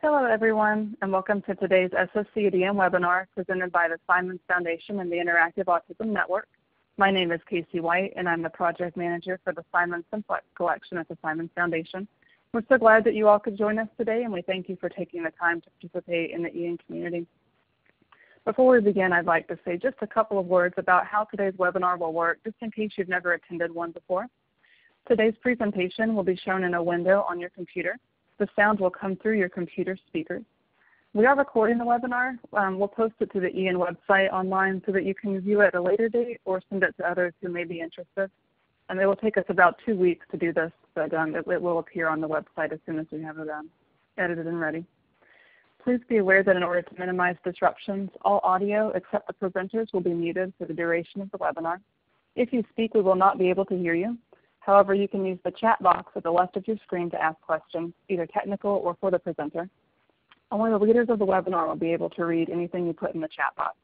Hello, everyone, and welcome to today's SSCDM webinar presented by the Simons Foundation and the Interactive Autism Network. My name is Casey White, and I'm the project manager for the Simons Simplex Collection at the Simons Foundation. We're so glad that you all could join us today, and we thank you for taking the time to participate in the EN community. Before we begin, I'd like to say just a couple of words about how today's webinar will work, just in case you've never attended one before. Today's presentation will be shown in a window on your computer. The sound will come through your computer speakers. We are recording the webinar. We'll post it to the EN website online so that you can view it at a later date or send it to others who may be interested. And it will take us about 2 weeks to do this, but it will appear on the website as soon as we have it edited and ready. Please be aware that in order to minimize disruptions, all audio except the presenters will be muted for the duration of the webinar. If you speak, we will not be able to hear you. However, you can use the chat box at the left of your screen to ask questions, either technical or for the presenter. Only the leaders of the webinar will be able to read anything you put in the chat box.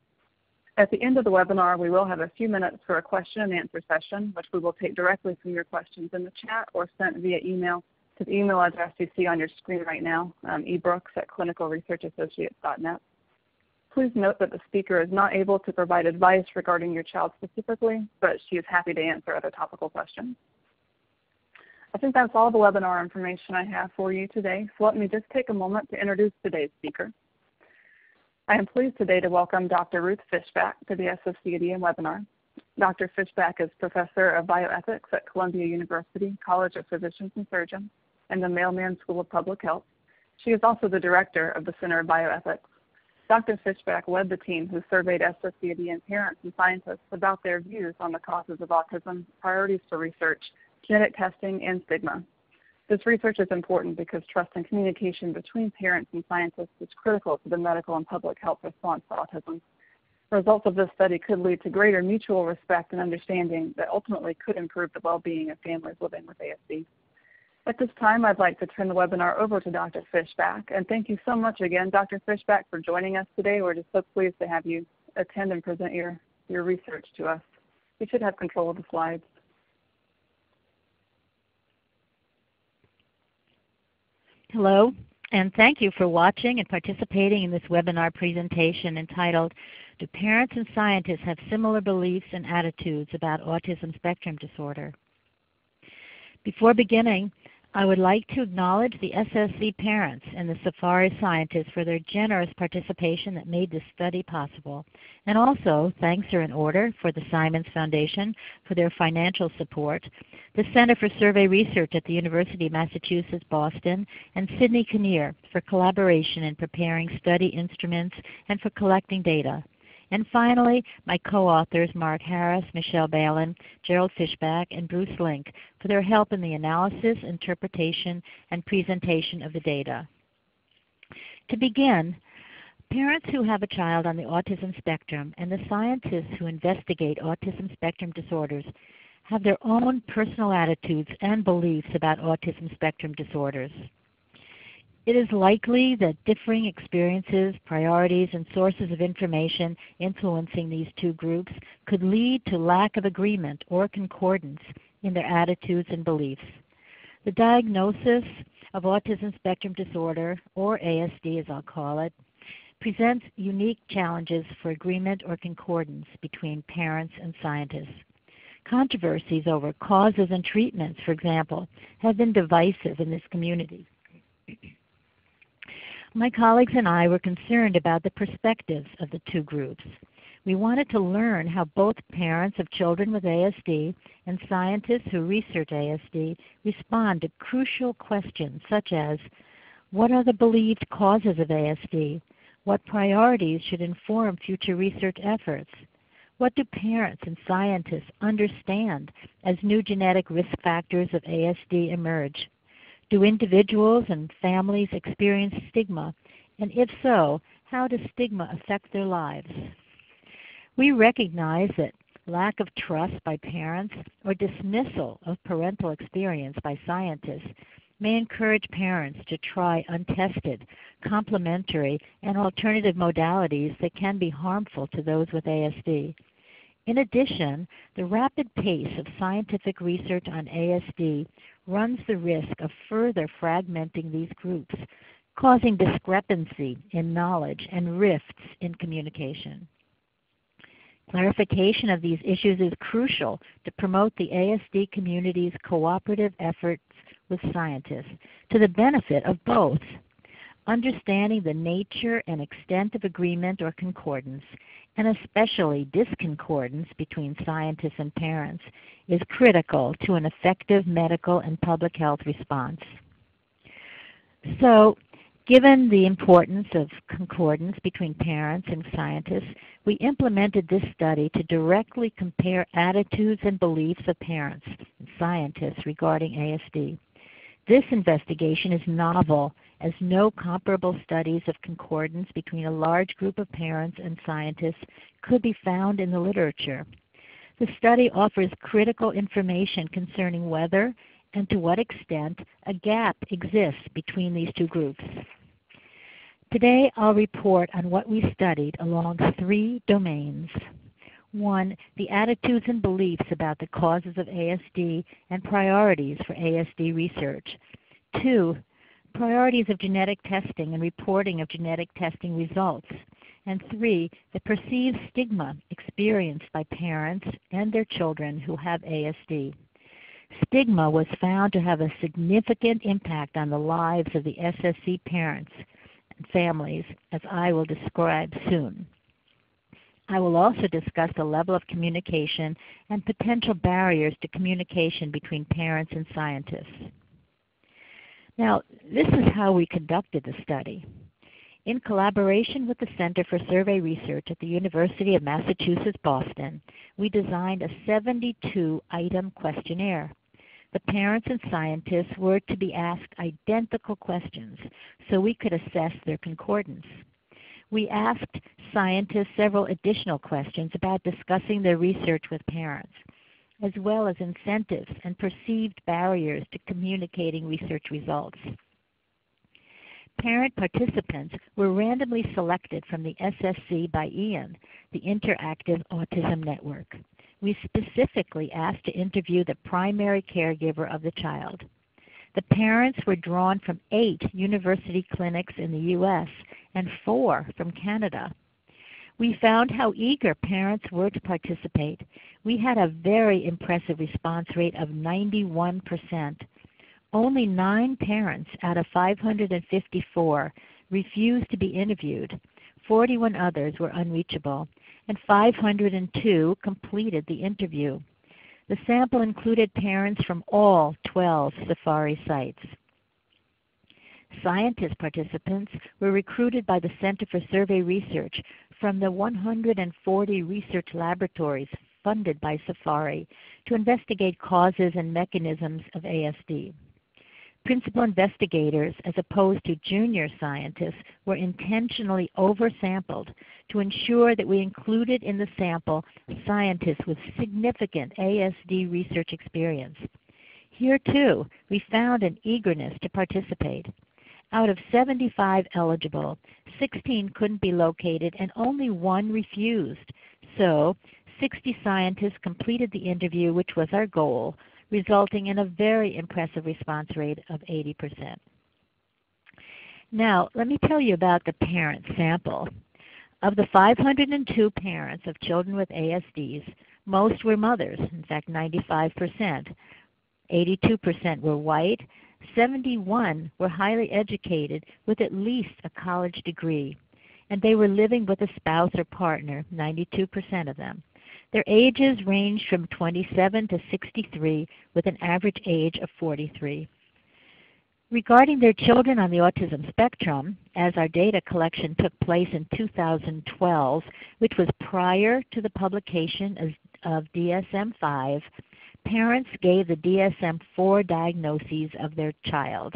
At the end of the webinar, we will have a few minutes for a question and answer session, which we will take directly from your questions in the chat or sent via email to the email address you see on your screen right now, ebrooks@clinicalresearchassociates.net. Please note that the speaker is not able to provide advice regarding your child specifically, but she is happy to answer other topical questions. I think that's all the webinar information I have for you today, so let me just take a moment to introduce today's speaker. I am pleased today to welcome Dr. Ruth Fischbach to the SSCDM webinar. Dr. Fischbach is Professor of Bioethics at Columbia University College of Physicians and Surgeons and the Mailman School of Public Health. She is also the Director of the Center of Bioethics. Dr. Fischbach led the team who surveyed SSCDM parents and scientists about their views on the causes of autism, priorities for research, genetic testing, and stigma. This research is important because trust and communication between parents and scientists is critical to the medical and public health response to autism. Results of this study could lead to greater mutual respect and understanding that ultimately could improve the well-being of families living with ASD. At this time, I'd like to turn the webinar over to Dr. Fischbach, and thank you so much again, Dr. Fischbach, for joining us today. We're just so pleased to have you attend and present your research to us. You should have control of the slides. Hello, and thank you for watching and participating in this webinar presentation entitled, Do Parents and Scientists Have Similar Beliefs and Attitudes About Autism Spectrum Disorder? Before beginning, I would like to acknowledge the SSC parents and the Safari scientists for their generous participation that made this study possible. And also, thanks are in order for the Simons Foundation for their financial support, the Center for Survey Research at the University of Massachusetts, Boston, and Sidney Kinnear for collaboration in preparing study instruments and for collecting data. And finally, my co-authors Mark Harris, Michelle Balin, Gerald Fischbach, and Bruce Link for their help in the analysis, interpretation, and presentation of the data. To begin, parents who have a child on the autism spectrum and the scientists who investigate autism spectrum disorders have their own personal attitudes and beliefs about autism spectrum disorders. It is likely that differing experiences, priorities, and sources of information influencing these two groups could lead to lack of agreement or concordance in their attitudes and beliefs. The diagnosis of autism spectrum disorder, or ASD as I'll call it, presents unique challenges for agreement or concordance between parents and scientists. Controversies over causes and treatments, for example, have been divisive in this community. My colleagues and I were concerned about the perspectives of the two groups. We wanted to learn how both parents of children with ASD and scientists who research ASD respond to crucial questions such as, what are the believed causes of ASD? What priorities should inform future research efforts? What do parents and scientists understand as new genetic risk factors of ASD emerge? Do individuals and families experience stigma? And if so, how does stigma affect their lives? We recognize that lack of trust by parents or dismissal of parental experience by scientists may encourage parents to try untested, complementary, and alternative modalities that can be harmful to those with ASD. In addition, the rapid pace of scientific research on ASD runs the risk of further fragmenting these groups, causing discrepancy in knowledge and rifts in communication. Clarification of these issues is crucial to promote the ASD community's cooperative efforts with scientists to the benefit of both. Understanding the nature and extent of agreement or concordance, and especially disconcordance between scientists and parents, is critical to an effective medical and public health response. So, given the importance of concordance between parents and scientists, we implemented this study to directly compare attitudes and beliefs of parents and scientists regarding ASD. This investigation is novel, as no comparable studies of concordance between a large group of parents and scientists could be found in the literature. The study offers critical information concerning whether and to what extent a gap exists between these two groups. Today I'll report on what we studied along 3 domains. 1. The attitudes and beliefs about the causes of ASD and priorities for ASD research. 2. Priorities of genetic testing and reporting of genetic testing results. And 3. The perceived stigma experienced by parents and their children who have ASD. Stigma was found to have a significant impact on the lives of the SSC parents and families, as I will describe soon. I will also discuss the level of communication and potential barriers to communication between parents and scientists. Now, this is how we conducted the study. In collaboration with the Center for Survey Research at the University of Massachusetts, Boston, we designed a 72-item questionnaire. The parents and scientists were to be asked identical questions so we could assess their concordance. We asked scientists several additional questions about discussing their research with parents, as well as incentives and perceived barriers to communicating research results. Parent participants were randomly selected from the SSC by IAN, the Interactive Autism Network. We specifically asked to interview the primary caregiver of the child. The parents were drawn from 8 university clinics in the U.S. and 4 from Canada. We found how eager parents were to participate. We had a very impressive response rate of 91%. Only 9 parents out of 554 refused to be interviewed. 41 others were unreachable, and 502 completed the interview. The sample included parents from all 12 Safari sites. Scientist participants were recruited by the Center for Survey Research from the 140 research laboratories funded by Safari to investigate causes and mechanisms of ASD. Principal investigators, as opposed to junior scientists, were intentionally oversampled to ensure that we included in the sample scientists with significant ASD research experience. Here, too, we found an eagerness to participate. Out of 75 eligible, 16 couldn't be located and only 1 refused. So 60 scientists completed the interview, which was our goal, resulting in a very impressive response rate of 80%. Now, let me tell you about the parent sample. Of the 502 parents of children with ASDs, most were mothers, in fact 95%. 82% were white, 71 were highly educated with at least a college degree, and they were living with a spouse or partner, 92% of them. Their ages ranged from 27 to 63, with an average age of 43. Regarding their children on the autism spectrum, as our data collection took place in 2012, which was prior to the publication of DSM-5, parents gave the DSM-4 diagnoses of their child.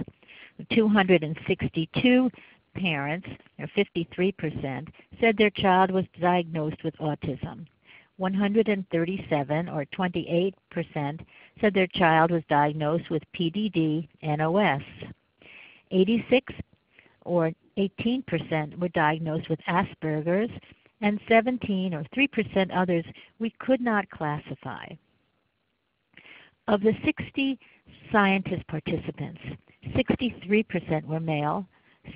262 parents, or 53%, said their child was diagnosed with autism. 137, or 28%, said their child was diagnosed with PDD-NOS. 86, or 18%, were diagnosed with Asperger's, and 17, or 3% others we could not classify. Of the 60 scientist participants, 63% were male,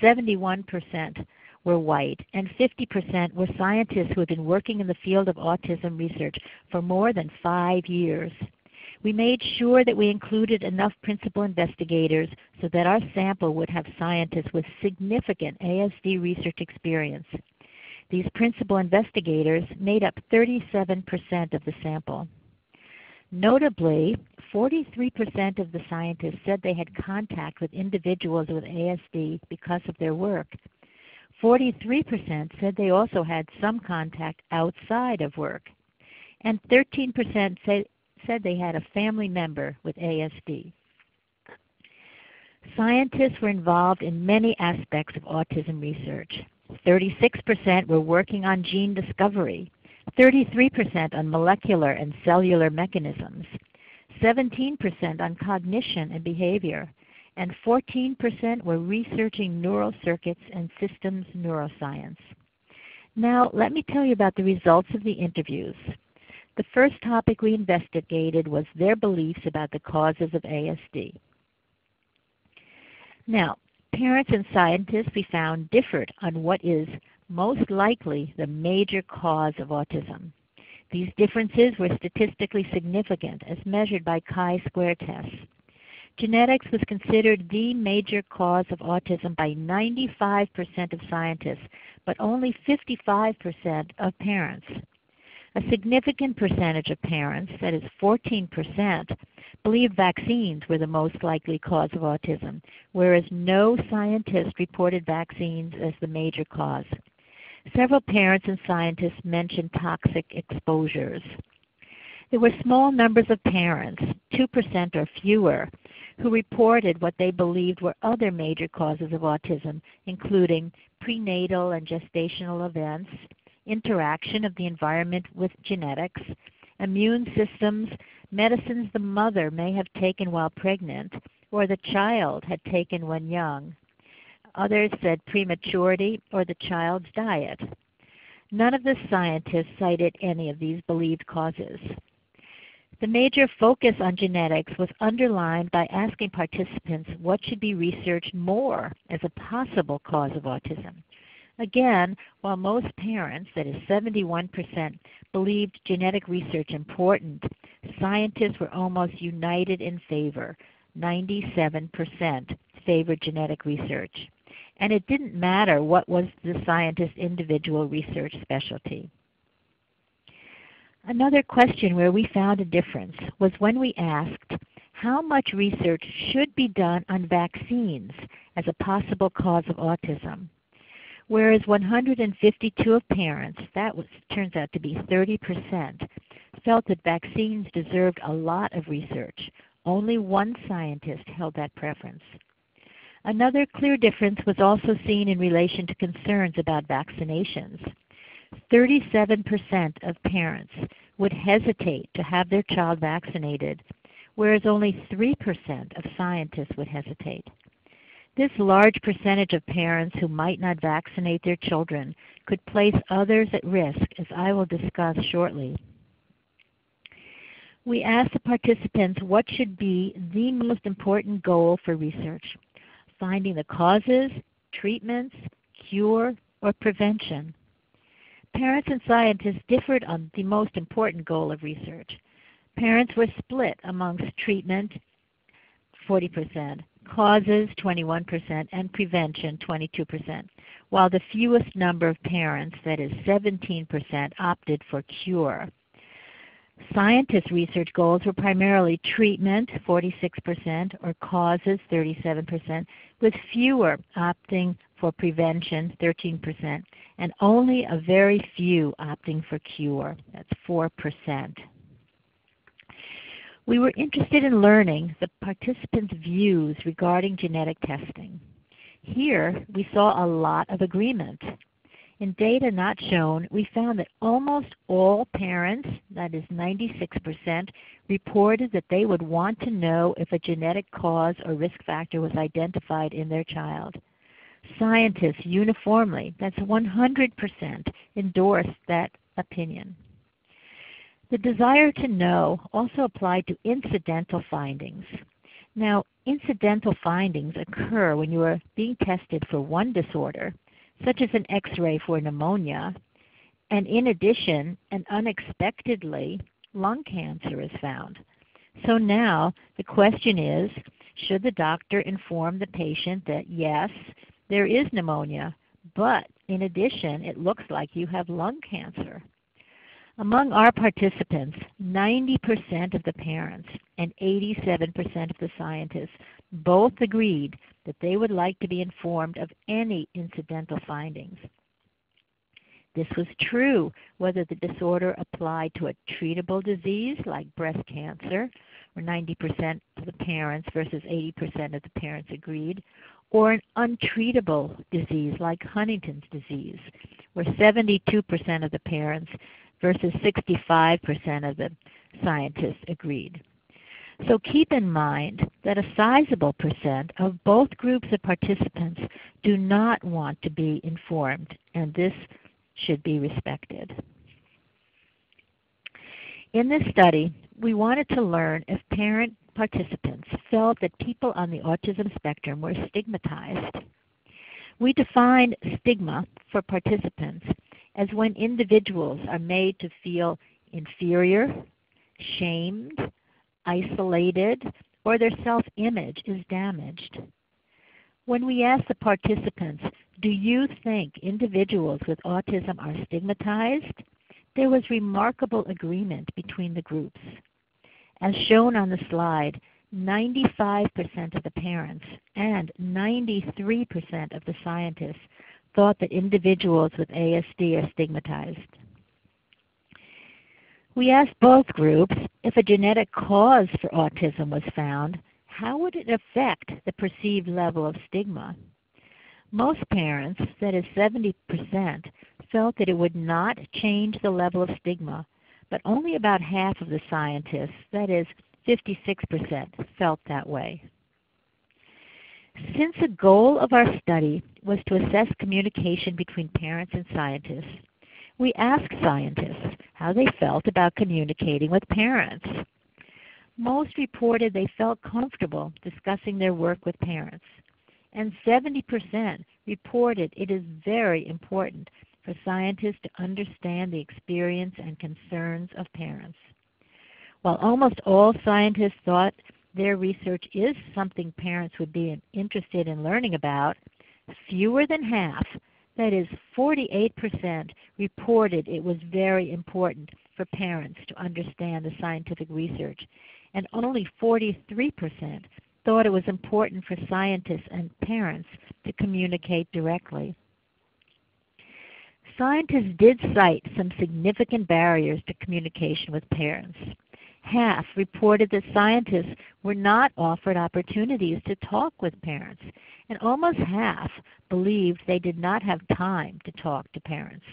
71% were white, and 50% were scientists who had been working in the field of autism research for more than 5 years. We made sure that we included enough principal investigators so that our sample would have scientists with significant ASD research experience. These principal investigators made up 37% of the sample. Notably, 43% of the scientists said they had contact with individuals with ASD because of their work. 43% said they also had some contact outside of work. And 13% said they had a family member with ASD. Scientists were involved in many aspects of autism research. 36% were working on gene discovery, 33% on molecular and cellular mechanisms, 17% on cognition and behavior, and 14% were researching neural circuits and systems neuroscience. Now, let me tell you about the results of the interviews. The first topic we investigated was their beliefs about the causes of ASD. Now, parents and scientists we found differed on what is most likely the major cause of autism. These differences were statistically significant as measured by chi-square tests. Genetics was considered the major cause of autism by 95% of scientists, but only 55% of parents. A significant percentage of parents, that is 14%, believed vaccines were the most likely cause of autism, whereas no scientist reported vaccines as the major cause. Several parents and scientists mentioned toxic exposures. There were small numbers of parents, 2% or fewer, who reported what they believed were other major causes of autism, including prenatal and gestational events, interaction of the environment with genetics, immune systems, medicines the mother may have taken while pregnant or the child had taken when young. Others said prematurity or the child's diet. None of the scientists cited any of these believed causes. The major focus on genetics was underlined by asking participants what should be researched more as a possible cause of autism. Again, while most parents, that is 71%, believed genetic research important, scientists were almost united in favor. 97% favored genetic research. And it didn't matter what was the scientist's individual research specialty. Another question where we found a difference was when we asked how much research should be done on vaccines as a possible cause of autism. Whereas 152 of parents, turns out to be 30%, felt that vaccines deserved a lot of research. Only one scientist held that preference. Another clear difference was also seen in relation to concerns about vaccinations. 37% of parents would hesitate to have their child vaccinated, whereas only 3% of scientists would hesitate. This large percentage of parents who might not vaccinate their children could place others at risk, as I will discuss shortly. We asked the participants what should be the most important goal for research: finding the causes, treatments, cure, or prevention. Parents and scientists differed on the most important goal of research. Parents were split amongst treatment, 40%, causes, 21%, and prevention, 22%, while the fewest number of parents, that is 17%, opted for cure. Scientists' research goals were primarily treatment, 46%, or causes, 37%, with fewer opting for prevention, 13%, and only a very few opting for cure, that's 4%. We were interested in learning the participants' views regarding genetic testing. Here, we saw a lot of agreement. In data not shown, we found that almost all parents, that is 96%, reported that they would want to know if a genetic cause or risk factor was identified in their child. Scientists uniformly, that's 100%, endorsed that opinion. The desire to know also applied to incidental findings. Now, incidental findings occur when you are being tested for one disorder, such as an X-ray for pneumonia, and in addition, and unexpectedly, lung cancer is found. So now the question is, should the doctor inform the patient that yes, there is pneumonia, but in addition, it looks like you have lung cancer? Among our participants, 90% of the parents and 87% of the scientists both agreed that they would like to be informed of any incidental findings. This was true whether the disorder applied to a treatable disease like breast cancer, where 90% of the parents versus 80% of the parents agreed, or an untreatable disease like Huntington's disease, where 72% of the parents versus 65% of the scientists agreed. So keep in mind that a sizable percent of both groups of participants do not want to be informed, and this should be respected. In this study, we wanted to learn if parent participants felt that people on the autism spectrum were stigmatized. We defined stigma for participants as when individuals are made to feel inferior, shamed, isolated, or their self-image is damaged. When we asked the participants, do you think individuals with autism are stigmatized? There was remarkable agreement between the groups. As shown on the slide, 95% of the parents and 93% of the scientists thought that individuals with ASD are stigmatized. We asked both groups if a genetic cause for autism was found, how would it affect the perceived level of stigma? Most parents, that is 70%, felt that it would not change the level of stigma, but only about half of the scientists, that is 56%, felt that way. Since the goal of our study was to assess communication between parents and scientists, we asked scientists how they felt about communicating with parents. Most reported they felt comfortable discussing their work with parents, and 70% reported it is very important for scientists to understand the experience and concerns of parents. While almost all scientists thought their research is something parents would be interested in learning about, fewer than half, that is 48%, reported it was very important for parents to understand the scientific research, and only 43% thought it was important for scientists and parents to communicate directly. Scientists did cite some significant barriers to communication with parents. Half reported that scientists were not offered opportunities to talk with parents, and almost half believed they did not have time to talk to parents.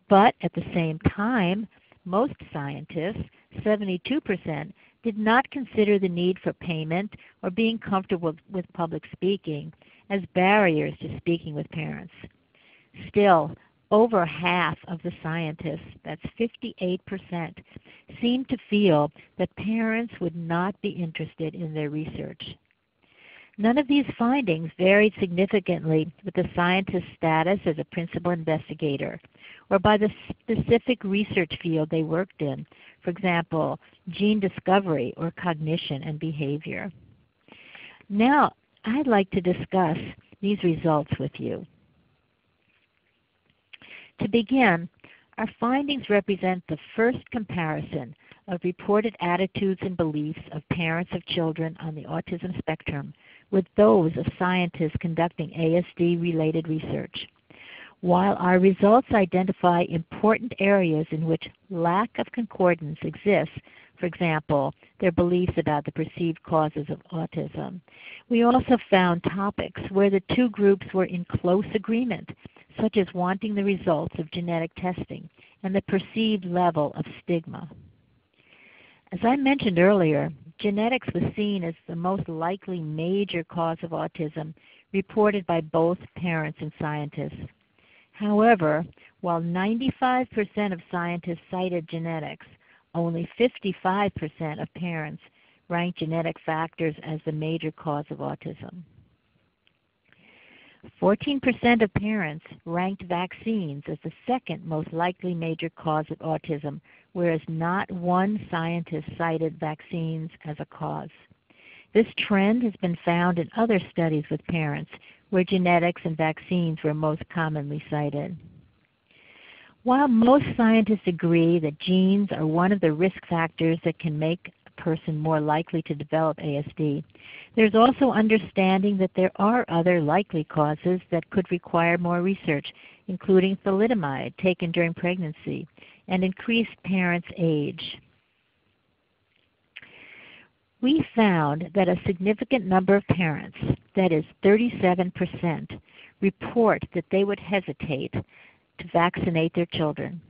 But at the same time, most scientists, 72%, did not consider the need for payment or being comfortable with public speaking as barriers to speaking with parents. Still, over half of the scientists, that's 58%, seemed to feel that parents would not be interested in their research. None of these findings varied significantly with the scientist's status as a principal investigator or by the specific research field they worked in, for example, gene discovery or cognition and behavior. Now, I'd like to discuss these results with you. To begin, our findings represent the first comparison of reported attitudes and beliefs of parents of children on the autism spectrum with those of scientists conducting ASD-related research. While our results identify important areas in which lack of concordance exists, for example, their beliefs about the perceived causes of autism, we also found topics where the two groups were in close agreement, such as wanting the results of genetic testing and the perceived level of stigma. As I mentioned earlier, genetics was seen as the most likely major cause of autism reported by both parents and scientists. However, while 95% of scientists cited genetics, only 55% of parents ranked genetic factors as the major cause of autism. 14% of parents ranked vaccines as the second most likely major cause of autism, whereas not one scientist cited vaccines as a cause. This trend has been found in other studies with parents, where genetics and vaccines were most commonly cited. While most scientists agree that genes are one of the risk factors that can make a person more likely to develop ASD, there's also understanding that there are other likely causes that could require more research, including thalidomide taken during pregnancy and increased parents' age. We found that a significant number of parents, that is 37%, report that they would hesitate to vaccinate their children.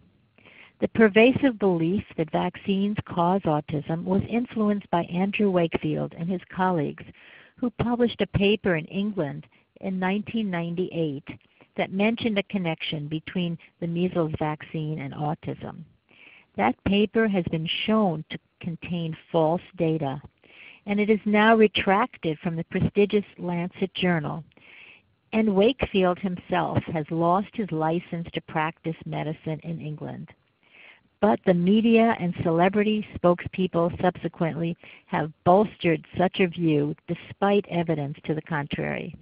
The pervasive belief that vaccines cause autism was influenced by Andrew Wakefield and his colleagues, who published a paper in England in 1998 that mentioned a connection between the measles vaccine and autism. That paper has been shown to contain false data, and it is now retracted from the prestigious Lancet journal. And Wakefield himself has lost his license to practice medicine in England. But the media and celebrity spokespeople subsequently have bolstered such a view despite evidence to the contrary.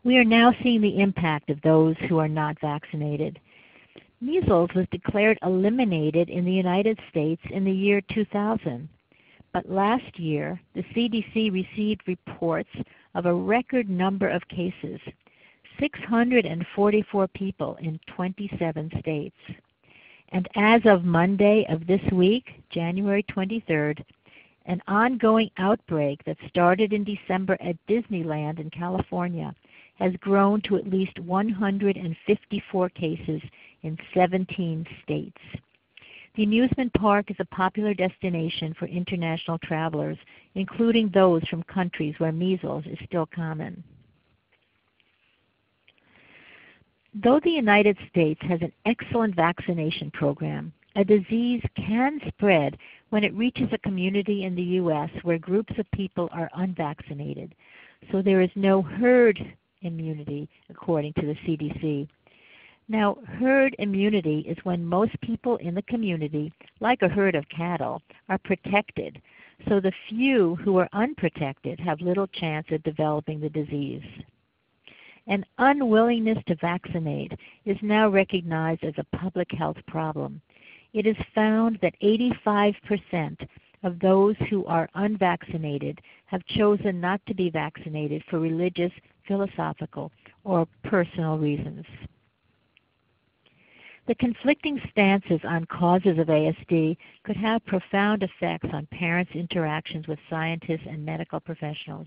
We are now seeing the impact of those who are not vaccinated. Measles was declared eliminated in the United States in the year 2000. But last year, the CDC received reports of a record number of cases, 644 people in 27 states. And as of Monday of this week, January 23rd, an ongoing outbreak that started in December at Disneyland in California has grown to at least 154 cases in 17 states. The amusement park is a popular destination for international travelers, including those from countries where measles is still common. Though the United States has an excellent vaccination program, a disease can spread when it reaches a community in the U.S. where groups of people are unvaccinated. So there is no herd immunity, according to the CDC. Now, herd immunity is when most people in the community, like a herd of cattle, are protected, so the few who are unprotected have little chance of developing the disease. An unwillingness to vaccinate is now recognized as a public health problem. It is found that 85% of those who are unvaccinated have chosen not to be vaccinated for religious, philosophical, or personal reasons. The conflicting stances on causes of ASD could have profound effects on parents' interactions with scientists and medical professionals.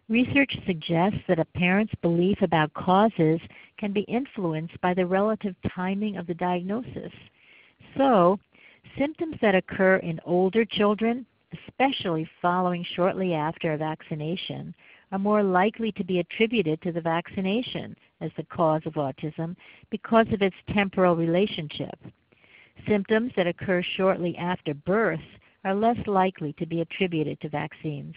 Research suggests that a parent's belief about causes can be influenced by the relative timing of the diagnosis. So, symptoms that occur in older children, especially following shortly after a vaccination, are more likely to be attributed to the vaccination as the cause of autism because of its temporal relationship. Symptoms that occur shortly after birth are less likely to be attributed to vaccines.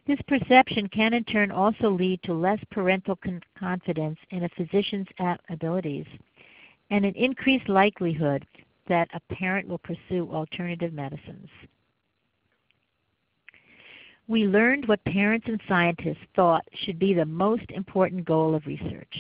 This perception can in turn also lead to less parental confidence in a physician's abilities and an increased likelihood that a parent will pursue alternative medicines. We learned what parents and scientists thought should be the most important goal of research.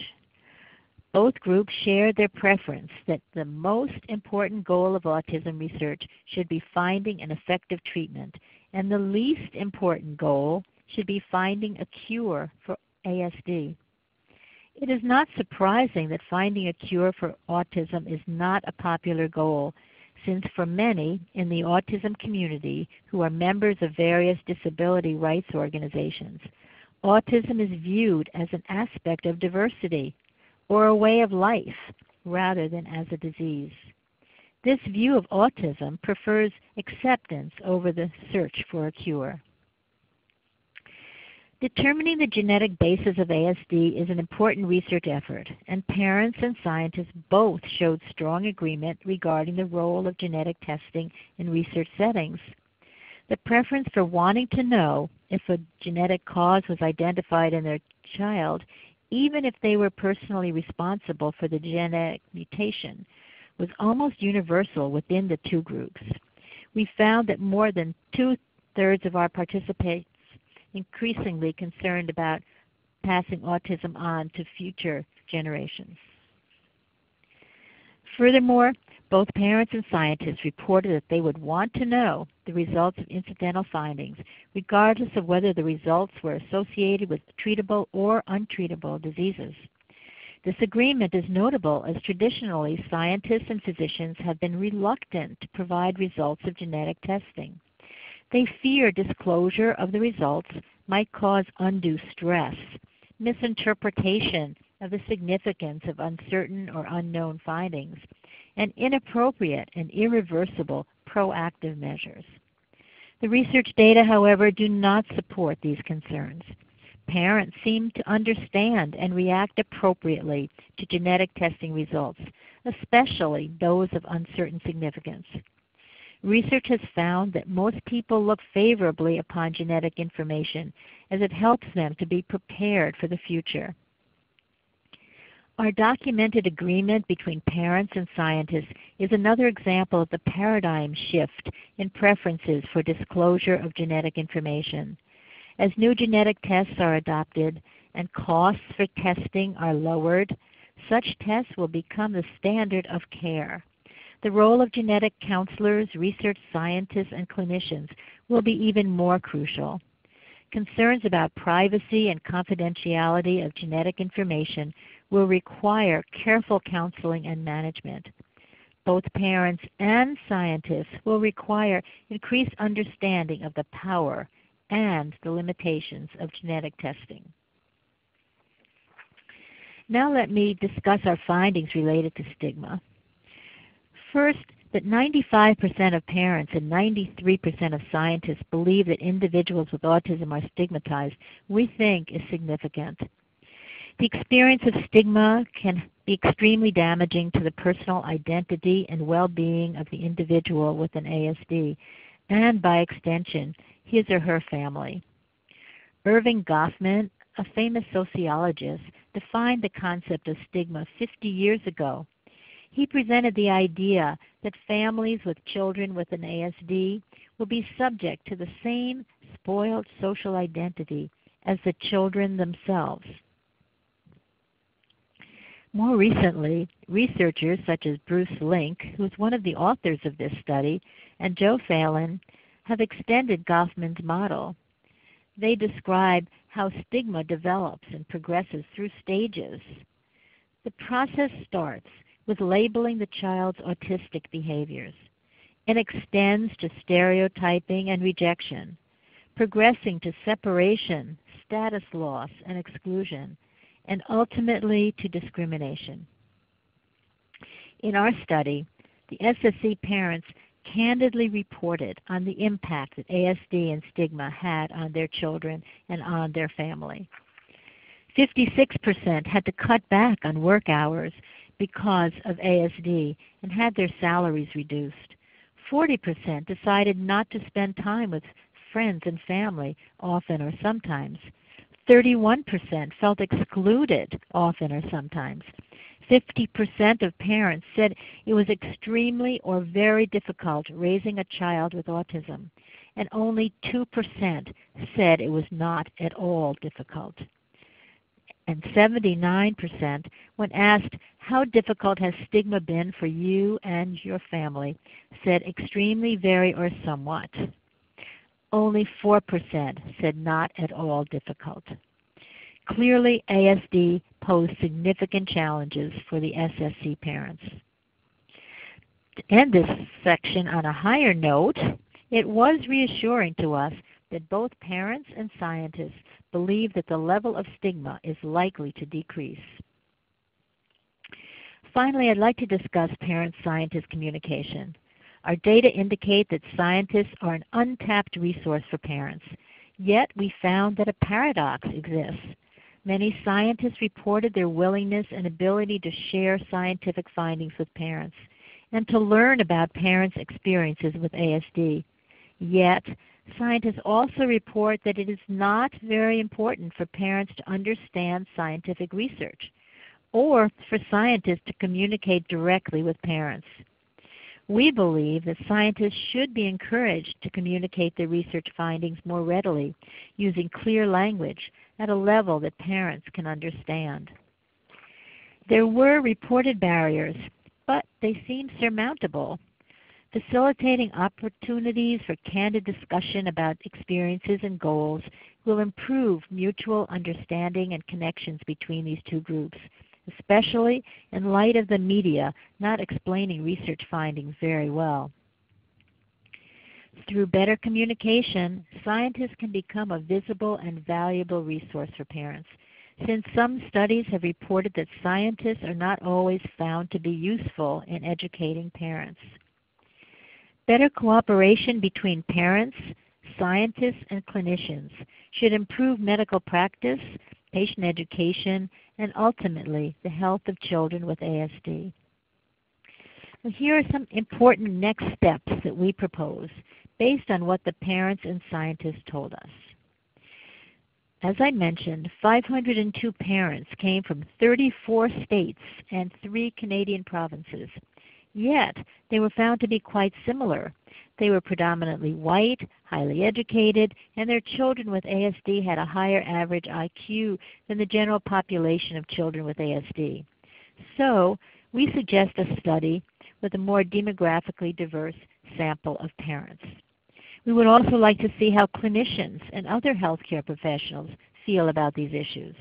Both groups shared their preference that the most important goal of autism research should be finding an effective treatment, and the least important goal should be finding a cure for ASD. It is not surprising that finding a cure for autism is not a popular goal, since for many in the autism community who are members of various disability rights organizations, autism is viewed as an aspect of diversity or a way of life rather than as a disease. This view of autism prefers acceptance over the search for a cure. Determining the genetic basis of ASD is an important research effort, and parents and scientists both showed strong agreement regarding the role of genetic testing in research settings. The preference for wanting to know if a genetic cause was identified in their child, even if they were personally responsible for the genetic mutation, was almost universal within the two groups. We found that more than 2/3 of our participants increasingly concerned about passing autism on to future generations. Furthermore, both parents and scientists reported that they would want to know the results of incidental findings, regardless of whether the results were associated with treatable or untreatable diseases. This agreement is notable as traditionally scientists and physicians have been reluctant to provide results of genetic testing. They fear disclosure of the results might cause undue stress, misinterpretation of the significance of uncertain or unknown findings, and inappropriate and irreversible proactive measures. The research data, however, do not support these concerns. Parents seem to understand and react appropriately to genetic testing results, especially those of uncertain significance. Research has found that most people look favorably upon genetic information as it helps them to be prepared for the future. Our documented agreement between parents and scientists is another example of the paradigm shift in preferences for disclosure of genetic information. As new genetic tests are adopted and costs for testing are lowered, such tests will become the standard of care. The role of genetic counselors, research scientists, and clinicians will be even more crucial. Concerns about privacy and confidentiality of genetic information will require careful counseling and management. Both parents and scientists will require increased understanding of the power and the limitations of genetic testing. Now let me discuss our findings related to stigma. First, that 95% of parents and 93% of scientists believe that individuals with autism are stigmatized, we think is significant. The experience of stigma can be extremely damaging to the personal identity and well-being of the individual with an ASD, and by extension, his or her family. Irving Goffman, a famous sociologist, defined the concept of stigma 50 years ago. He presented the idea that families with children with an ASD will be subject to the same spoiled social identity as the children themselves. More recently, researchers such as Bruce Link, who is one of the authors of this study, and Joe Phelan have extended Goffman's model. They describe how stigma develops and progresses through stages. The process starts with labeling the child's autistic behaviors and extends to stereotyping and rejection, progressing to separation, status loss, and exclusion, and ultimately to discrimination. In our study, the SSC parents candidly reported on the impact that ASD and stigma had on their children and on their family. 56% had to cut back on work hours because of ASD and had their salaries reduced. 40% decided not to spend time with friends and family often or sometimes. 31% felt excluded often or sometimes. 50% of parents said it was extremely or very difficult raising a child with autism, and only 2% said it was not at all difficult. And 79%, when asked, how difficult has stigma been for you and your family, said extremely, very, or somewhat. Only 4% said not at all difficult. Clearly, ASD posed significant challenges for the SSC parents. To end this section on a higher note, it was reassuring to us that both parents and scientists believe that the level of stigma is likely to decrease. Finally, I'd like to discuss parent-scientist communication. Our data indicate that scientists are an untapped resource for parents, yet we found that a paradox exists. Many scientists reported their willingness and ability to share scientific findings with parents and to learn about parents' experiences with ASD. Yet, Scientists also report that it is not very important for parents to understand scientific research or for scientists to communicate directly with parents. We believe that scientists should be encouraged to communicate their research findings more readily, using clear language at a level that parents can understand. There were reported barriers, but they seem surmountable. Facilitating opportunities for candid discussion about experiences and goals will improve mutual understanding and connections between these two groups, especially in light of the media not explaining research findings very well. Through better communication, scientists can become a visible and valuable resource for parents, since some studies have reported that scientists are not always found to be useful in educating parents. Better cooperation between parents, scientists, and clinicians should improve medical practice, patient education, and ultimately the health of children with ASD. Well, here are some important next steps that we propose based on what the parents and scientists told us. As I mentioned, 502 parents came from 34 states and 3 Canadian provinces. Yet, they were found to be quite similar. They were predominantly white, highly educated, and their children with ASD had a higher average IQ than the general population of children with ASD. So, we suggest a study with a more demographically diverse sample of parents. We would also like to see how clinicians and other healthcare professionals feel about these issues.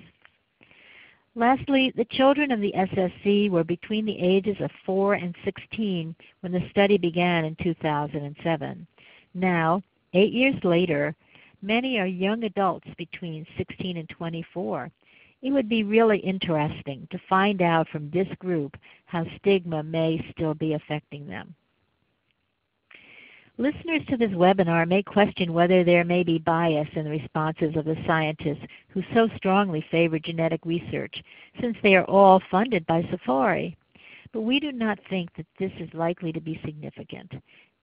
Lastly, the children of the SSC were between the ages of 4 and 16 when the study began in 2007. Now, 8 years later, many are young adults between 16 and 24. It would be really interesting to find out from this group how stigma may still be affecting them. Listeners to this webinar may question whether there may be bias in the responses of the scientists who so strongly favor genetic research, since they are all funded by Safari. But we do not think that this is likely to be significant.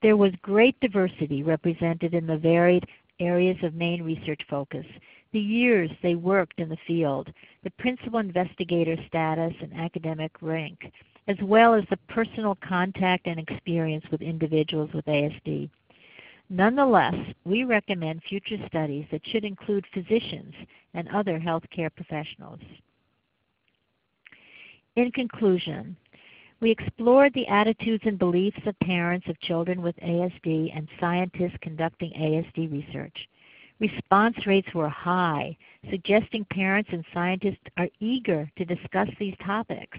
There was great diversity represented in the varied areas of main research focus, the years they worked in the field, the principal investigator status and academic rank, as well as the personal contact and experience with individuals with ASD. Nonetheless, we recommend future studies that should include physicians and other healthcare professionals. In conclusion, we explored the attitudes and beliefs of parents of children with ASD and scientists conducting ASD research. Response rates were high, suggesting parents and scientists are eager to discuss these topics.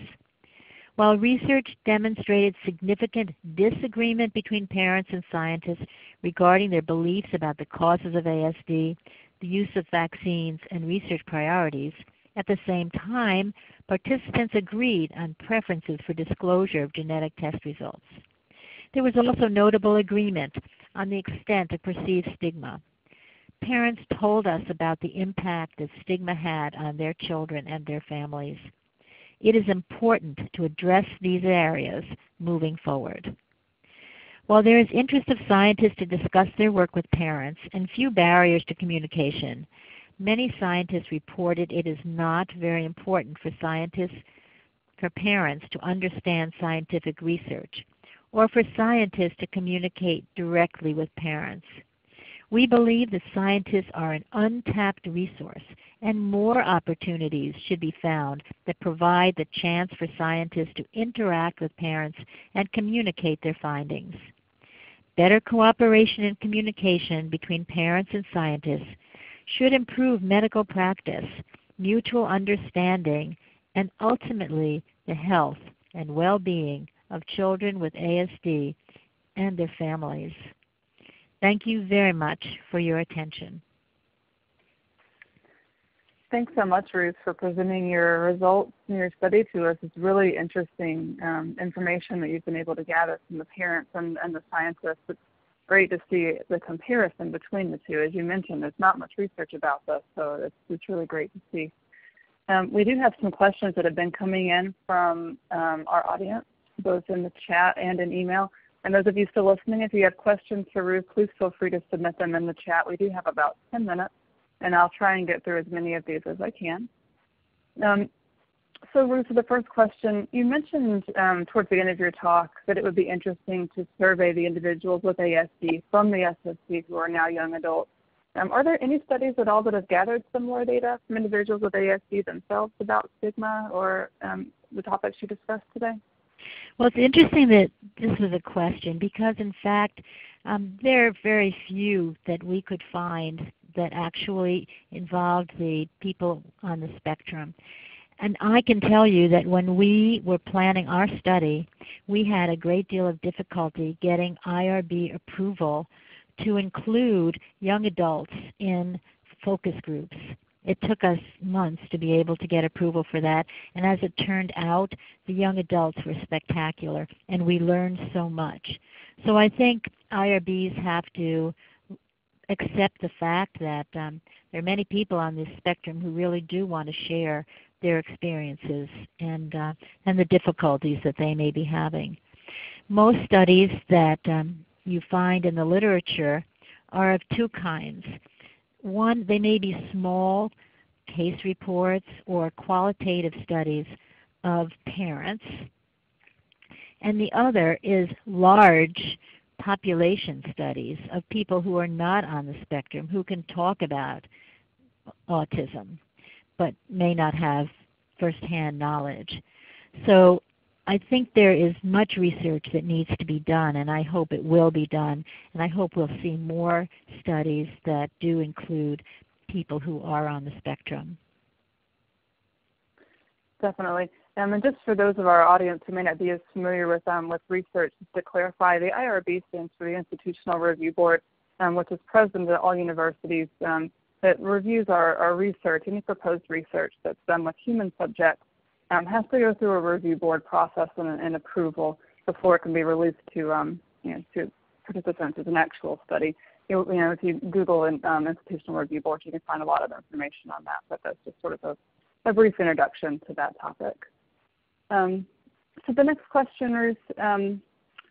While research demonstrated significant disagreement between parents and scientists regarding their beliefs about the causes of ASD, the use of vaccines, and research priorities, at the same time, participants agreed on preferences for disclosure of genetic test results. There was also notable agreement on the extent of perceived stigma. Parents told us about the impact that stigma had on their children and their families. It is important to address these areas moving forward. While there is interest of scientists to discuss their work with parents and few barriers to communication, many scientists reported it is not very important for parents to understand scientific research, or for scientists to communicate directly with parents. We believe that scientists are an untapped resource, and more opportunities should be found that provide the chance for scientists to interact with parents and communicate their findings. Better cooperation and communication between parents and scientists should improve medical practice, mutual understanding, and ultimately the health and well-being of children with ASD and their families. Thank you very much for your attention. Thanks so much, Ruth, for presenting your results in your study to us. It's really interesting information that you've been able to gather from the parents and the scientists. It's great to see the comparison between the two. As you mentioned, there's not much research about this, so it's really great to see. We do have some questions that have been coming in from our audience, both in the chat and in email. And those of you still listening, if you have questions for Ruth, please feel free to submit them in the chat. We do have about 10 minutes, and I'll try and get through as many of these as I can. So Ruth, for the first question, you mentioned towards the end of your talk that it would be interesting to survey the individuals with ASD from the SSC who are now young adults. Are there any studies at all that have gathered similar data from individuals with ASD themselves about stigma or the topics you discussed today? Well, it's interesting that this was a question because, in fact, there are very few that we could find that actually involved the people on the spectrum. And I can tell you that when we were planning our study, we had a great deal of difficulty getting IRB approval to include young adults in focus groups. It took us months to be able to get approval for that, and as it turned out, the young adults were spectacular, and we learned so much. So I think IRBs have to accept the fact that there are many people on this spectrum who really do want to share their experiences and the difficulties that they may be having. Most studies that you find in the literature are of two kinds. One, they may be small case reports or qualitative studies of parents, and the other is large population studies of people who are not on the spectrum who can talk about autism but may not have firsthand knowledge. So I think there is much research that needs to be done, and I hope it will be done, and I hope we'll see more studies that do include people who are on the spectrum. Definitely. And just for those of our audience who may not be as familiar with research, just to clarify, the IRB stands for the Institutional Review Board, which is present at all universities. That reviews our research, any proposed research that's done with human subjects, has to go through a review board process and approval before it can be released to to participants as an actual study. If you Google Institutional Review Board, you can find a lot of information on that. But that's just sort of a brief introduction to that topic. So the next question, Ruth.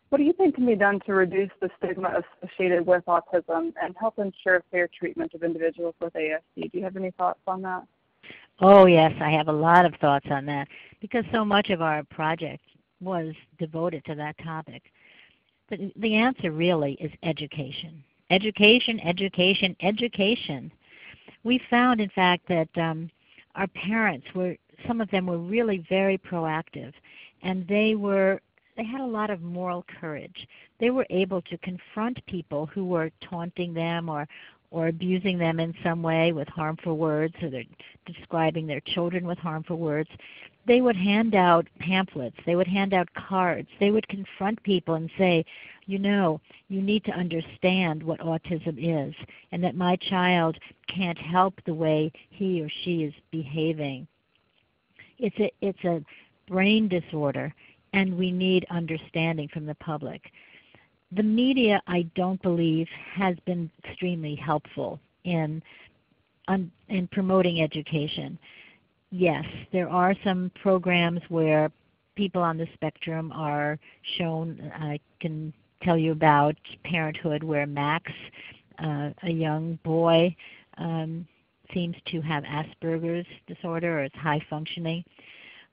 What do you think can be done to reduce the stigma associated with autism and help ensure fair treatment of individuals with ASD? Do you have any thoughts on that? Oh yes, I have a lot of thoughts on that because so much of our project was devoted to that topic. But the answer really is education. Education, education, education. We found, in fact, that our parents some of them were really very proactive, and they had a lot of moral courage. They were able to confront people who were taunting them or abusing them in some way with harmful words, or they're describing their children with harmful words. They would hand out pamphlets. They would hand out cards. They would confront people and say, you need to understand what autism is and that my child can't help the way he or she is behaving. It's a brain disorder, and we need understanding from the public. The media, I don't believe, has been extremely helpful in promoting education. Yes, there are some programs where people on the spectrum are shown. I can tell you about Parenthood, where Max, a young boy, seems to have Asperger's disorder or is high functioning.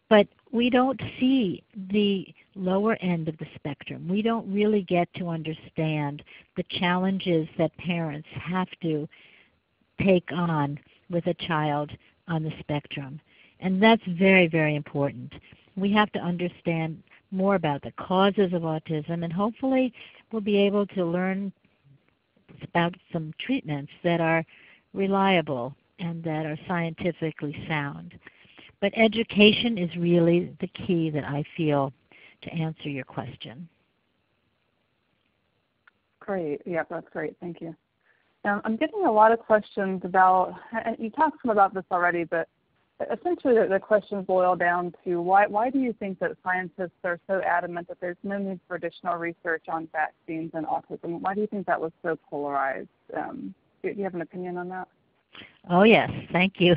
But we don't see the lower end of the spectrum. We don't really get to understand the challenges that parents have to take on with a child on the spectrum. And that's very, very important. We have to understand more about the causes of autism, and hopefully we'll be able to learn about some treatments that are reliable and that are scientifically sound. But education is really the key that I feel to answer your question. Great. Yeah, that's great. Thank you. I'm getting a lot of questions about, and you talked some about this already, but essentially the questions boil down to why do you think that scientists are so adamant that there's no need for additional research on vaccines and autism? Why do you think that was so polarized? Do you have an opinion on that? Oh yes, thank you.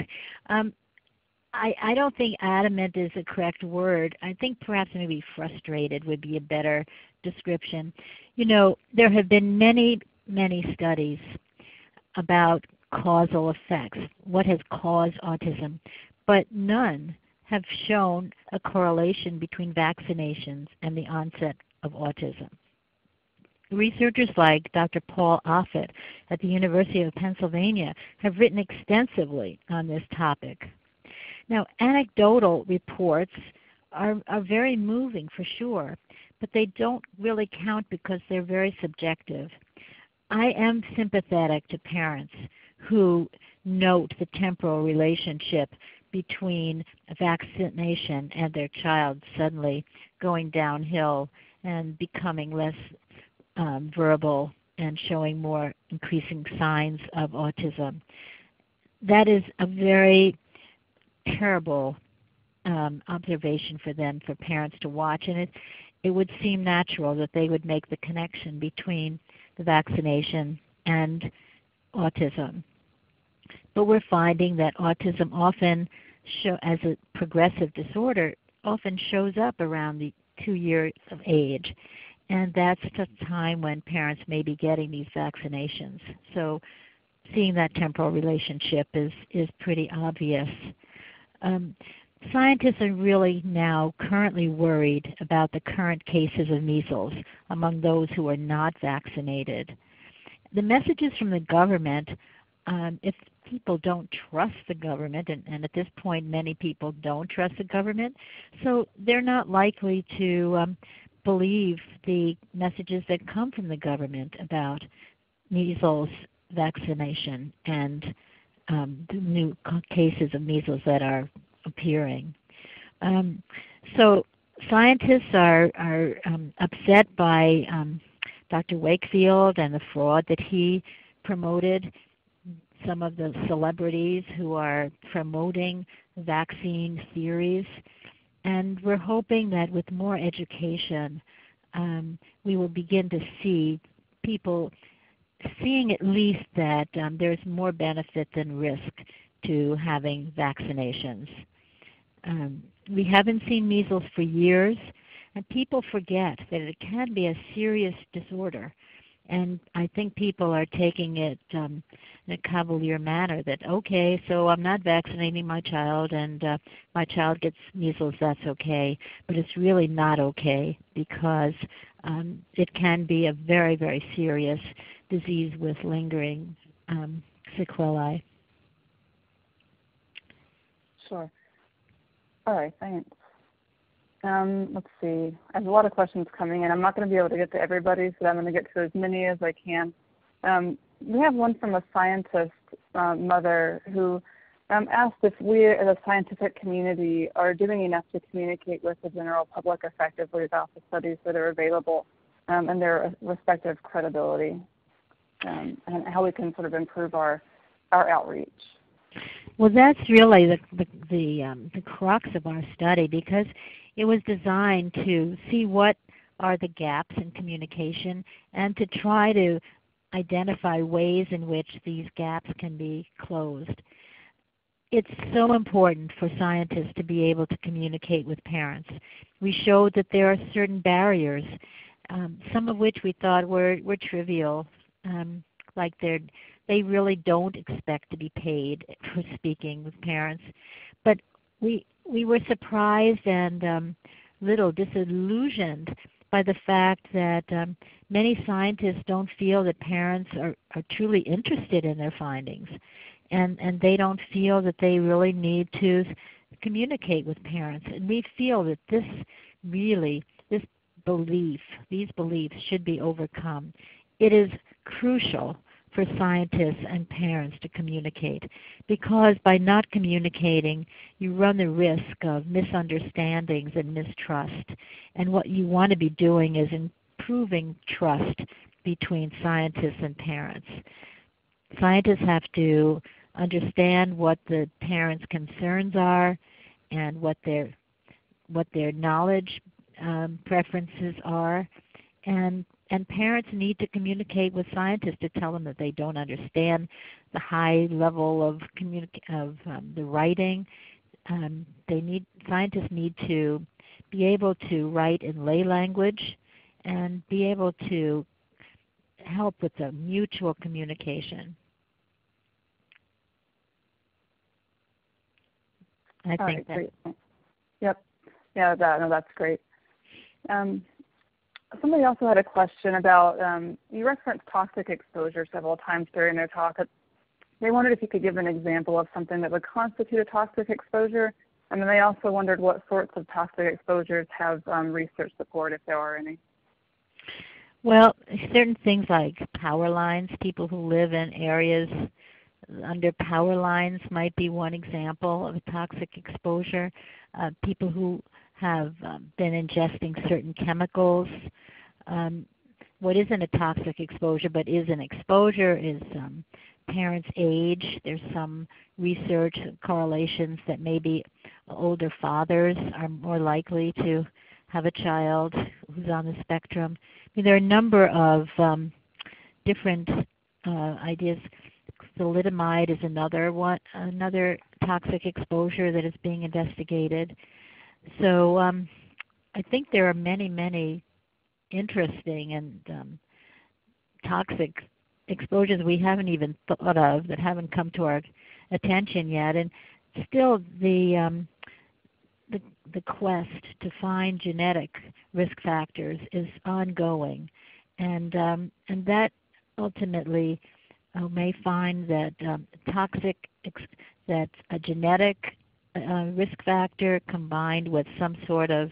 I don't think adamant is the correct word. I think perhaps maybe frustrated would be a better description. You know, there have been many, many studies about causal effects, what has caused autism, but none have shown a correlation between vaccinations and the onset of autism. Researchers like Dr. Paul Offit at the University of Pennsylvania have written extensively on this topic. Now, anecdotal reports are very moving for sure, but they don't really count because they're very subjective. I am sympathetic to parents who note the temporal relationship between vaccination and their child suddenly going downhill and becoming less verbal and showing more increasing signs of autism. That is a very terrible observation for them, for parents to watch, and it would seem natural that they would make the connection between the vaccination and autism. But we're finding that autism often, as a progressive disorder, often shows up around the 2 years of age. And that's the time when parents may be getting these vaccinations. So seeing that temporal relationship is pretty obvious. Scientists are really now currently worried about the current cases of measles among those who are not vaccinated. The messages from the government, if people don't trust the government, and at this point many people don't trust the government, so they're not likely to believe the messages that come from the government about measles vaccination and the new cases of measles that are appearing. So scientists are upset by Dr. Wakefield and the fraud that he promoted, some of the celebrities who are promoting vaccine theories. And we're hoping that with more education, we will begin to see people seeing at least that there's more benefit than risk to having vaccinations. We haven't seen measles for years, and people forget that it can be a serious disorder. And I think people are taking it in a cavalier manner that, okay, so I'm not vaccinating my child and my child gets measles, that's okay. But it's really not okay because it can be a very, very serious disease with lingering sequelae. Sure. All right, thanks. Let's see. I have a lot of questions coming in. I'm not going to be able to get to everybody, so I'm going to get to as many as I can. We have one from a scientist mother who asked if we as a scientific community are doing enough to communicate with the general public effectively about the studies that are available and their respective credibility, and how we can sort of improve our outreach. Well, that's really the crux of our study, because it was designed to see what are the gaps in communication and to try to identify ways in which these gaps can be closed. It's so important for scientists to be able to communicate with parents. We showed that there are certain barriers, some of which we thought were trivial, like they really don't expect to be paid for speaking with parents. But we were surprised and little disillusioned by the fact that many scientists don't feel that parents are truly interested in their findings, and they don't feel that they really need to communicate with parents. And we feel that these beliefs should be overcome. It is crucial for scientists and parents to communicate, because by not communicating, you run the risk of misunderstandings and mistrust. And what you want to be doing is improving trust between scientists and parents. Scientists have to understand what the parents' concerns are and what their knowledge preferences are, and parents need to communicate with scientists to tell them that they don't understand the high level of the writing. scientists need to be able to write in lay language and be able to help with the mutual communication. I think that. Great. Yep. Yeah, that's great. Somebody also had a question about, you referenced toxic exposure several times during their talk. They wondered if you could give an example of something that would constitute a toxic exposure. And then they also wondered what sorts of toxic exposures have research support, if there are any. Well, certain things like power lines, people who live in areas under power lines might be one example of a toxic exposure. People who have been ingesting certain chemicals. What isn't a toxic exposure but is an exposure is parents' age. There's some research correlations that maybe older fathers are more likely to have a child who's on the spectrum. I mean, there are a number of different ideas. Thalidomide is another toxic exposure that is being investigated. So I think there are many, many interesting and toxic exposures we haven't even thought of, that haven't come to our attention yet. And still the quest to find genetic risk factors is ongoing, and that ultimately may find that that a genetic risk factor combined with some sort of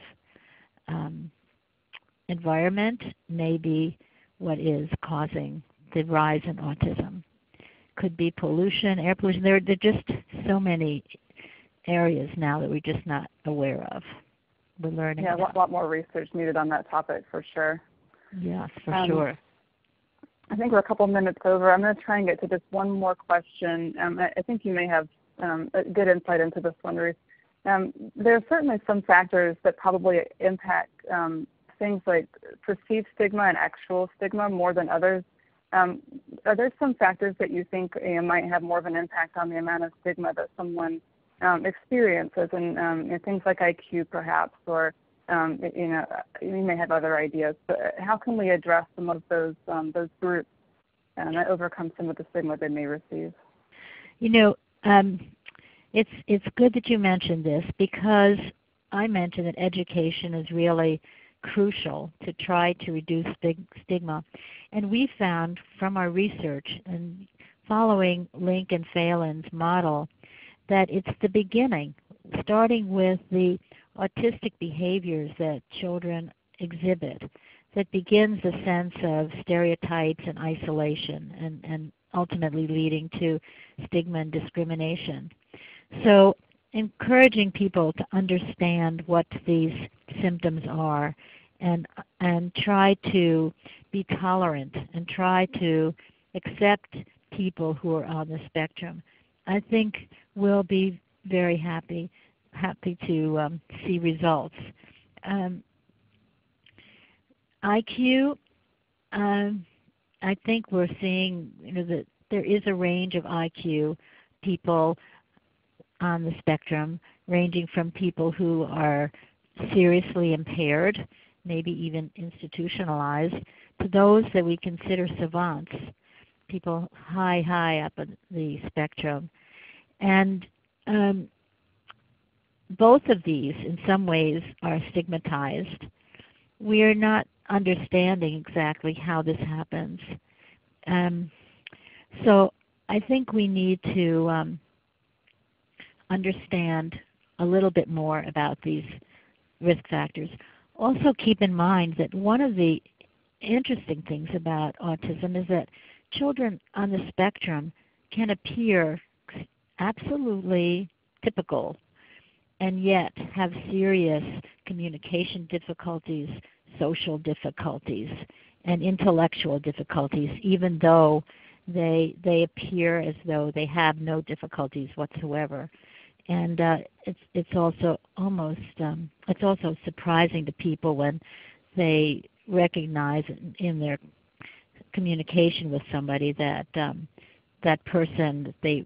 environment may be what is causing the rise in autism. Could be pollution, air pollution. There are just so many areas now that we're just not aware of. We're learning. Yeah, a lot more research needed on that topic for sure. Yes, for sure. I think we're a couple minutes over. I'm going to try and get to just one more question. I think you may have a good insight into this one, Ruth. There are certainly some factors that probably impact things like perceived stigma and actual stigma more than others. Are there some factors that you think might have more of an impact on the amount of stigma that someone experiences, and things like IQ perhaps, or you may have other ideas, but how can we address some of those groups and overcome some of the stigma they may receive? It's good that you mentioned this, because I mentioned that education is really crucial to try to reduce stigma. And we found from our research and following Link and Phelan's model that it's the beginning, starting with the autistic behaviors that children exhibit, that begins the sense of stereotypes and isolation, and ultimately leading to stigma and discrimination. So encouraging people to understand what these symptoms are, and try to be tolerant and try to accept people who are on the spectrum, I think we'll be very happy to see results. IQ, I think we're seeing that there is a range of IQ people on the spectrum, ranging from people who are seriously impaired, maybe even institutionalized, to those that we consider savants, people high up on the spectrum. And both of these, in some ways, are stigmatized. We are not understanding exactly how this happens. So I think we need to understand a little bit more about these risk factors. Also keep in mind that one of the interesting things about autism is that children on the spectrum can appear absolutely typical and yet have serious communication difficulties, social difficulties, and intellectual difficulties, even though they appear as though they have no difficulties whatsoever. And it's also surprising to people when they recognize in their communication with somebody that that person that they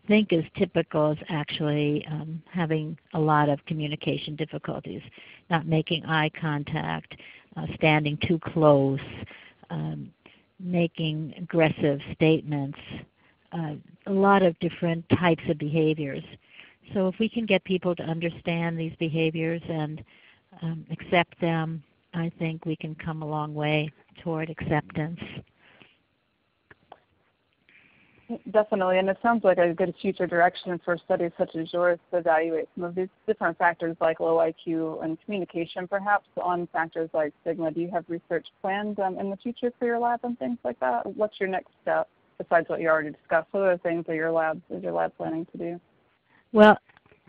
think is typical is actually having a lot of communication difficulties, not making eye contact, standing too close, making aggressive statements, a lot of different types of behaviors. So if we can get people to understand these behaviors and accept them, I think we can come a long way toward acceptance. Definitely, and it sounds like a good future direction for studies such as yours to evaluate some of these different factors like low IQ and communication, perhaps on factors like stigma. Do you have research planned in the future for your lab and things like that? What's your next step besides what you already discussed? What other things are your lab planning to do? Well,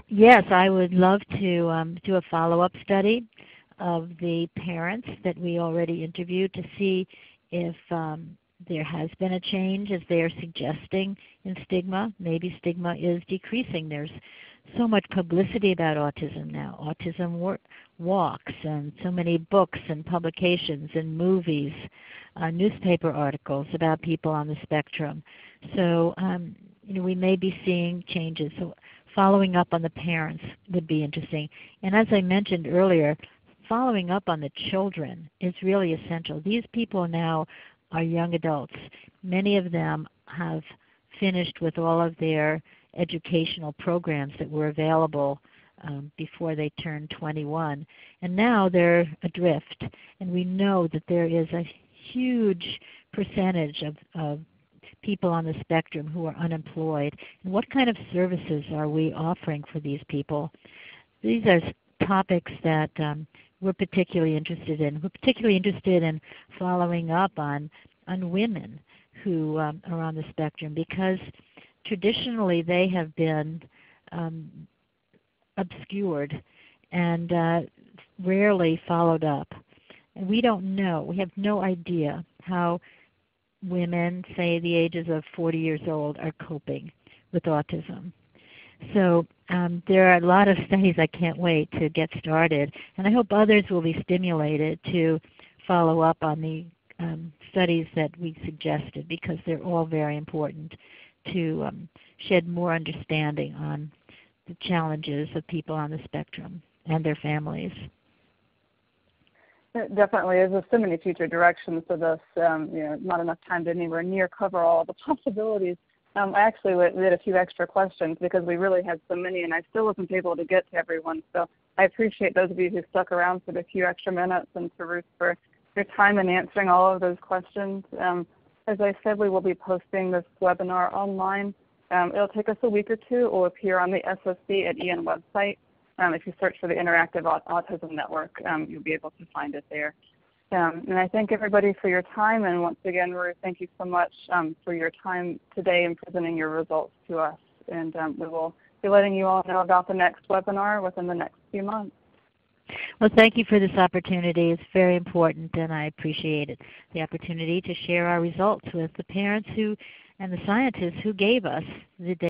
yes, I would love to do a follow-up study of the parents that we already interviewed to see if there has been a change, as they are suggesting, in stigma. Maybe stigma is decreasing. There's so much publicity about autism now. Autism walks, and so many books and publications and movies, newspaper articles about people on the spectrum. So we may be seeing changes. So following up on the parents would be interesting. And as I mentioned earlier, following up on the children is really essential. These people now are young adults. Many of them have finished with all of their educational programs that were available before they turned 21. And now they're adrift. And we know that there is a huge percentage of people on the spectrum who are unemployed. And what kind of services are we offering for these people? These are topics that we're particularly interested in. We're particularly interested in following up on women who are on the spectrum, because traditionally they have been obscured and rarely followed up. And we don't know, we have no idea how women, say the ages of 40 years old, are coping with autism. So there are a lot of studies. I can't wait to get started, and I hope others will be stimulated to follow up on the studies that we suggested, because they're all very important to shed more understanding on the challenges of people on the spectrum and their families. It definitely is. There's so many future directions to this. Not enough time to anywhere near cover all the possibilities. I actually did a few extra questions because we really had so many, and I still wasn't able to get to everyone. So I appreciate those of you who stuck around for the few extra minutes, and to Ruth for your time in answering all of those questions. As I said, we will be posting this webinar online. It'll take us a week or two. It will appear on the SSC at EN website. If you search for the Interactive Autism Network, you'll be able to find it there. And I thank everybody for your time. And once again, Ruth, thank you so much for your time today and presenting your results to us. And we will be letting you all know about the next webinar within the next few months. Well, thank you for this opportunity. It's very important, and I appreciate it, the opportunity to share our results with the parents and the scientists who gave us the data.